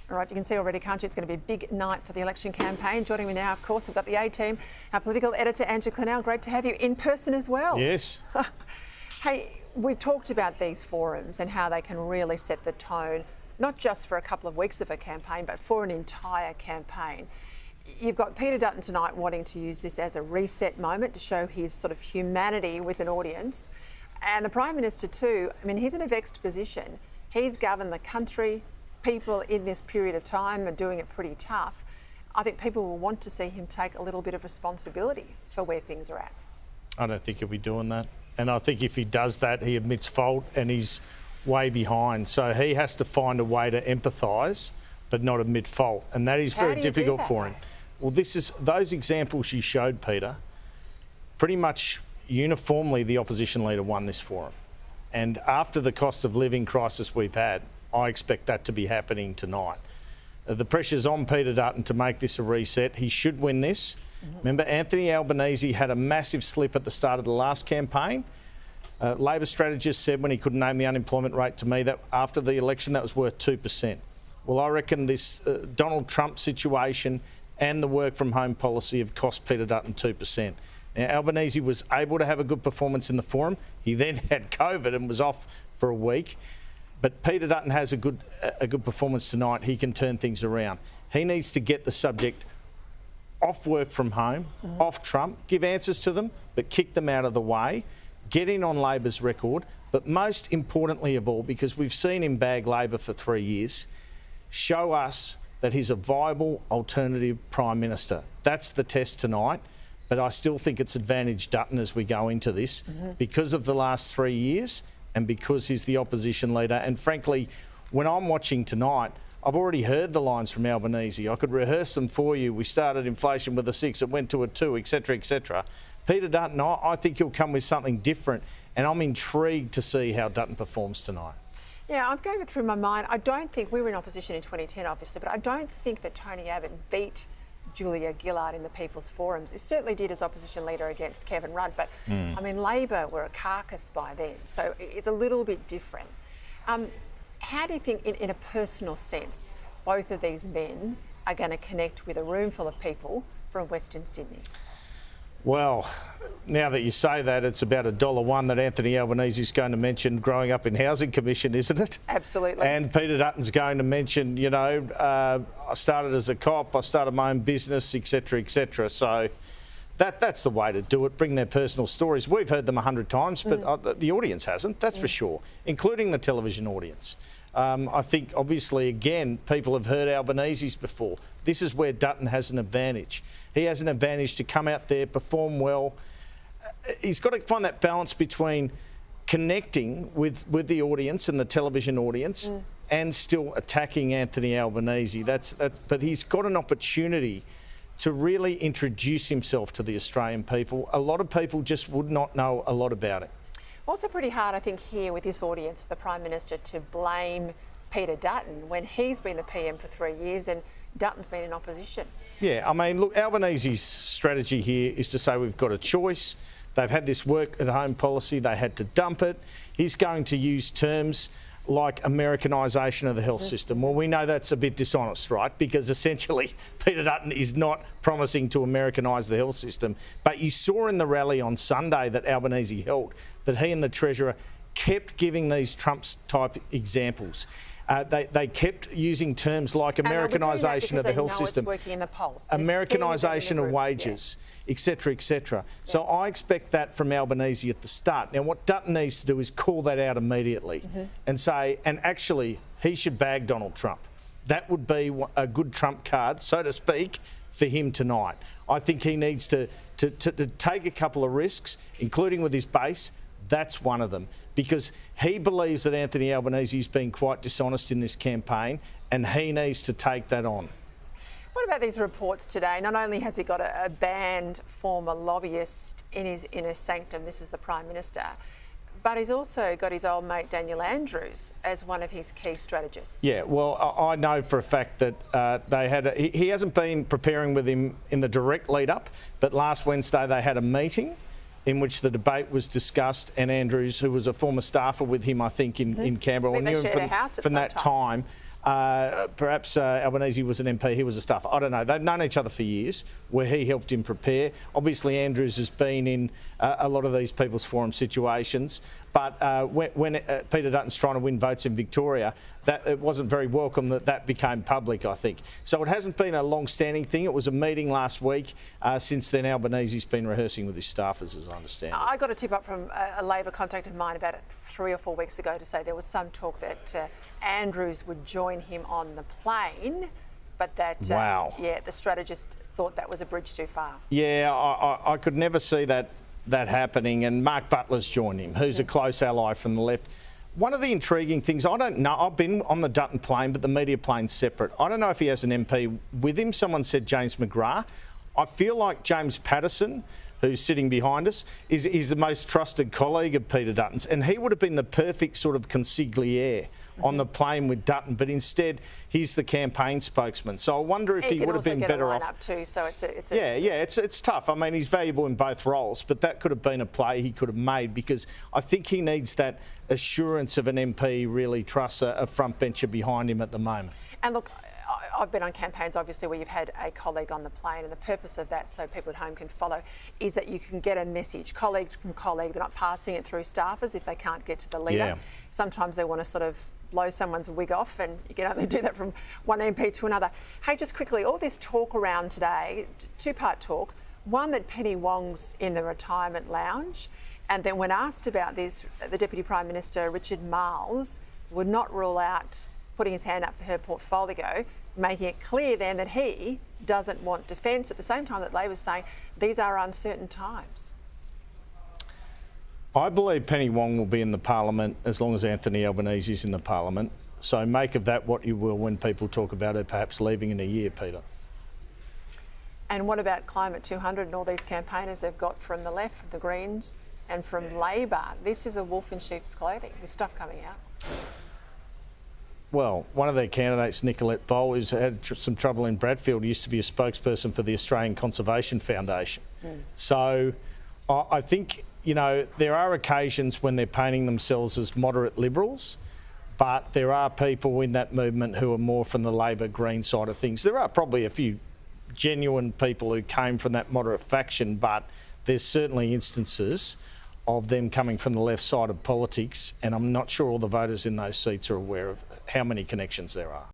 All right, you can see already, can't you? It's going to be a big night for the election campaign. Joining me now, of course, we've got the A-team, our political editor, Andrew Clennell. Great to have you in person as well. Yes. Hey, we've talked about these forums and how they can really set the tone, not just for a couple of weeks of a campaign, but for an entire campaign. You've got Peter Dutton tonight wanting to use this as a reset moment to show his sort of humanity with an audience. And the Prime Minister too, I mean, he's in a vexed position. He's governed the country. People in this period of time are doing it pretty tough. I think people will want to see him take a little bit of responsibility for where things are at. I don't think he'll be doing that. And I think if he does that, he admits fault and he's way behind. So he has to find a way to empathise but not admit fault. And that is very difficult for him. Well, this is those examples you showed, Peter, pretty much uniformly the opposition leader won this forum. And after the cost of living crisis we've had, I expect that to be happening tonight. The pressure's on Peter Dutton to make this a reset. He should win this. Remember, Anthony Albanese had a massive slip at the start of the last campaign. Labor strategist said when he couldn't name the unemployment rate to me that after the election that was worth 2%. Well, I reckon this Donald Trump situation and the work from home policy have cost Peter Dutton 2%. Now, Albanese was able to have a good performance in the forum. He then had COVID and was off for a week. But Peter Dutton has a good performance tonight. He can turn things around. He needs to get the subject off work from home, off Trump, give answers to them, but kick them out of the way, get in on Labor's record, but most importantly of all, because we've seen him bag Labor for 3 years, show us that he's a viable alternative Prime Minister. That's the test tonight, but I still think it's advantage Dutton as we go into this because of the last 3 years and because he's the opposition leader. And frankly, when I'm watching tonight, I've already heard the lines from Albanese. I could rehearse them for you. We started inflation with a 6, it went to a 2, etc., etc. Peter Dutton, I think he'll come with something different, and I'm intrigued to see how Dutton performs tonight. Yeah, I'm going through my mind. I don't think we were in opposition in 2010, obviously, but I don't think that Tony Abbott beat Julia Gillard in the People's Forums. He certainly did as opposition leader against Kevin Rudd, but I mean, Labor were a carcass by then, so it's a little bit different. How do you think, in a personal sense, both of these men are going to connect with a room full of people from Western Sydney? Well, now that you say that, it's about $1 that Anthony Albanese is going to mention growing up in Housing Commission, isn't it? Absolutely. And Peter Dutton's going to mention, you know, I started as a cop, I started my own business, etc., etc. So that's the way to do it. Bring their personal stories. We've heard them 100 times, but the audience hasn't, that's for sure, including the television audience. I think, obviously, again, people have heard Albanese's before. This is where Dutton has an advantage. He has an advantage to come out there, perform well. He's got to find that balance between connecting with the audience and the television audience and still attacking Anthony Albanese. But he's got an opportunity to really introduce himself to the Australian people. A lot of people just would not know a lot about it. Also pretty hard, I think, here with this audience for the Prime Minister to blame Peter Dutton when he's been the PM for 3 years and Dutton's been in opposition. Yeah, I mean, look, Albanese's strategy here is to say we've got a choice. They've had this work at home policy, they had to dump it. He's going to use terms like Americanisation of the health system. Well, we know that's a bit dishonest, right? Because essentially Peter Dutton is not promising to Americanise the health system. But you saw in the rally on Sunday that Albanese held that he and the Treasurer kept giving these Trump-type examples. They kept using terms like Americanisation of the health system, Americanisation of wages, etc., etc. So I expect that from Albanese at the start. Now, what Dutton needs to do is call that out immediately and say, and actually, he should bag Donald Trump. That would be a good trump card, so to speak, for him tonight. I think he needs to take a couple of risks, including with his base. That's one of them, because he believes that Anthony Albanese has been quite dishonest in this campaign, and he needs to take that on. What about these reports today? Not only has he got a banned former lobbyist in his inner sanctum, this is the Prime Minister, but he's also got his old mate Daniel Andrews as one of his key strategists. Yeah, well, I know for a fact that he hasn't been preparing with him in the direct lead-up, but last Wednesday they had a meeting in which the debate was discussed, and Andrews, who was a former staffer with him, I think, in Canberra, I think they shared a house at some that time, Perhaps Albanese was an MP, he was a staffer. I don't know. They've known each other for years, where he helped him prepare. Obviously, Andrews has been in a lot of these people's forum situations. But when Peter Dutton's trying to win votes in Victoria, it wasn't very welcome that became public, I think. So it hasn't been a long-standing thing. It was a meeting last week. Since then, Albanese's been rehearsing with his staffers, as I understand it. I got a tip up from a Labor contact of mine about 3 or 4 weeks ago to say there was some talk that Andrews would join him on the plane, but that the strategist thought that was a bridge too far. Yeah, I could never see that happening, and Mark Butler's joined him, who's a close ally from the left. One of the intriguing things, I don't know, I've been on the Dutton plane, but the media plane's separate. I don't know if he has an MP with him. Someone said James McGrath. I feel like James Patterson, who's sitting behind us, is the most trusted colleague of Peter Dutton's, and he would have been the perfect sort of consigliere on the plane with Dutton, but instead he's the campaign spokesman. So I wonder if he would have been better off. Too, so it's tough. I mean, he's valuable in both roles, but that could have been a play he could have made, because I think he needs that assurance of an MP really trusts a front bencher behind him at the moment. And look, I've been on campaigns, obviously, where you've had a colleague on the plane, and the purpose of that, so people at home can follow, is that you can get a message, colleague from colleague. They're not passing it through staffers if they can't get to the leader. Yeah. Sometimes they want to sort of blow someone's wig off, and you can only do that from one MP to another. Hey, just quickly, all this talk around today, two-part talk. One, that Penny Wong's in the retirement lounge, and then when asked about this, the Deputy Prime Minister, Richard Marles, would not rule out putting his hand up for her portfolio, making it clear then that he doesn't want defence, at the same time that Labor's saying these are uncertain times. I believe Penny Wong will be in the Parliament as long as Anthony Albanese is in the Parliament. So make of that what you will when people talk about her perhaps leaving in a year, Peter. And what about Climate 200 and all these campaigners they've got from the left, from the Greens and from Labor? This is a wolf in sheep's clothing, this stuff coming out. Well, one of their candidates, Nicolette Bowl, has had some trouble in Bradfield. Used to be a spokesperson for the Australian Conservation Foundation. So I think, you know, there are occasions when they're painting themselves as moderate liberals, but there are people in that movement who are more from the Labor Green side of things. There are probably a few genuine people who came from that moderate faction, but there's certainly instances of them coming from the left side of politics, and I'm not sure all the voters in those seats are aware of how many connections there are.